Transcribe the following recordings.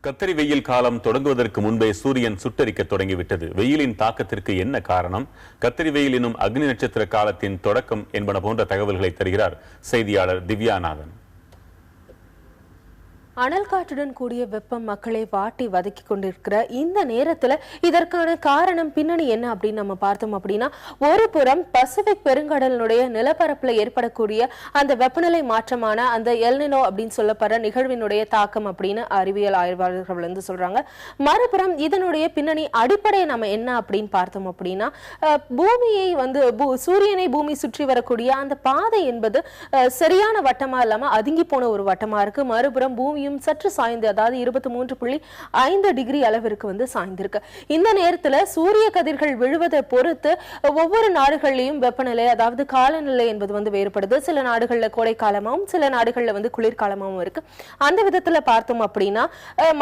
கத்தரி வெயில் காலம் தொடங்குவதற்கு முன்பே சூரியன் சுட்டரிக்க தொடங்கிவிட்டது. வெயிலின் தாக்கத்திற்கு என்ன காரணம்? கத்தரி வெயில் எனும் அக்னி நட்சத்திர காலத்தின் தொடக்கம் என்பன போன்ற தகவல்களை தருகிறார் செய்தியாளர் திவ்யாநாதன். அனல் காற்றுடன் கூடிய வெப்பம் மக்களை வாட்டி வதக்கி கொண்டிருக்கிற இந்த நேரத்துல இதற்கான காரணம் பின்னணி என்ன அப்படின்னு நம்ம பார்த்தோம் அப்படின்னா, ஒரு புறம் பசிபிக் பெருங்கடலினுடைய நிலப்பரப்புல ஏற்படக்கூடிய அந்த வெப்பநிலை மாற்றமான அந்த எல்னினோ அப்படின்னு சொல்லப்படுற நிகழ்வினுடைய தாக்கம் அப்படின்னு அறிவியல் ஆய்வாளர்கள் வந்து சொல்றாங்க. மறுபுறம் இதனுடைய பின்னணி அடிப்படையை நம்ம என்ன அப்படின்னு பார்த்தோம் அப்படின்னா, பூமியை வந்து சூரியனை பூமி சுற்றி வரக்கூடிய அந்த பாதை என்பது சரியான வட்டமா இல்லாம அதுங்கி போன ஒரு வட்டமா இருக்கு. மறுபுறம் பூமி சற்று சாய்ந்து, அதாவது 23.5 டிகிரி அளவிற்கு வந்து சாய்ந்திருக்கு. இந்த நேரத்துல சூரிய கதிர்கள் விழுவதை பொறுத்து ஒவ்வொரு நாடுகளிலும் வெப்பநிலை, அதாவது காலநிலை என்பது வந்து வேறுபடுது. சில நாடுகள்ல கோடை காலமாகவும் சில நாடுகள்ல வந்து குளிர்காலமாகவும் இருக்கு. அந்த விதத்துல பார்த்தோம் அப்படின்னா,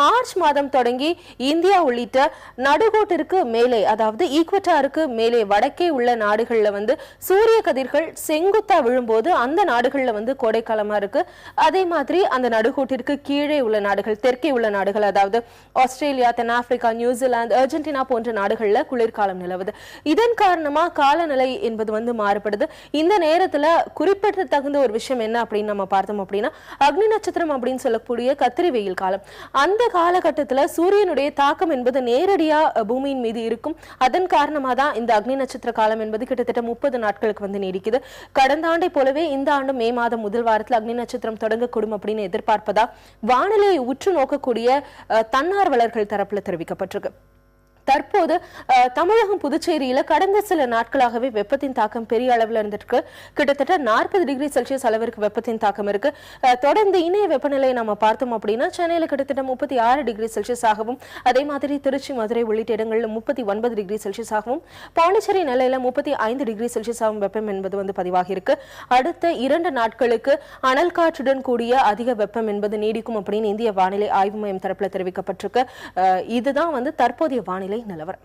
மார்ச் மாதம் தொடங்கி இந்தியா உள்ளிட்ட நடுகோட்டிற்கு மேலே, அதாவது ஈக்வட்டாருக்கு மேலே வடக்கே உள்ள நாடுகள்ல வந்து சூரிய கதிர்கள் செங்குத்தா விழும்போது அந்த நாடுகள்ல வந்து கோடை காலமா இருக்கு. அதே மாதிரி அந்த நடுகோட்டிற்கு கீழே உள்ள நாடுகள், தெற்கே உள்ள நாடுகள், அதாவது ஆஸ்திரேலியா, தென்னாப்பிரிக்கா, நியூசிலாந்து, அர்ஜென்டினா போன்ற நாடுகள்ல குளிர்காலம் நிலவுது. இதன் காரணமா காலநிலை என்பது வந்து மாறுபடுது. இந்த நேரத்துல குறிப்பிட்ட தகுந்த ஒரு விஷயம் என்ன அப்படின்னு நம்ம பார்த்தோம் அப்படின்னா, அக்னி நட்சத்திரம் அப்படின்னு சொல்லக்கூடிய கத்திரி வெயில் காலம். அந்த காலகட்டத்துல சூரியனுடைய தாக்கம் என்பது நேரடியா பூமியின் மீது இருக்கும். அதன் காரணமா தான் இந்த அக்னி நட்சத்திர காலம் என்பது கிட்டத்தட்ட 30 நாட்களுக்கு வந்து நீடிக்குது. கடந்த ஆண்டை போலவே இந்த ஆண்டு மே மாதம் முதல் வாரத்தில் அக்னி நட்சத்திரம் தொடங்கக்கூடும் அப்படின்னு எதிர்பார்ப்பதா வானிலையை உற்று நோக்கக்கூடிய தன்னார்வலர்கள் தரப்புல தெரிவிக்கப்பட்டிருக்கு. தற்போது தமிழகம், புதுச்சேரியில கடந்த சில நாட்களாகவே வெப்பத்தின் தாக்கம் பெரிய அளவில் இருந்திருக்கு. கிட்டத்தட்ட 40 டிகிரி செல்சியஸ் அளவிற்கு வெப்பத்தின் தாக்கம் இருக்கு. தொடர்ந்து இணைய வெப்பநிலையை நம்ம பார்த்தோம் அப்படின்னா, சென்னையில கிட்டத்தட்ட 36 டிகிரி செல்சியஸ் ஆகவும், அதே மாதிரி திருச்சி, மதுரை உள்ளிட்ட இடங்களில் 39 டிகிரி செல்சியஸ் ஆகவும், பாண்டிச்சேரி நிலையில 35 டிகிரி செல்சியஸ் ஆகும் வெப்பம் என்பது வந்து பதிவாகி இருக்கு. அடுத்த 2 நாட்களுக்கு அனல் காற்றுடன் கூடிய அதிக வெப்பம் என்பது நீடிக்கும் அப்படின்னு இந்திய வானிலை ஆய்வு மையம் தரப்புல தெரிவிக்கப்பட்டிருக்கு. இதுதான் வந்து தற்போதைய வானிலை நிலவரம்.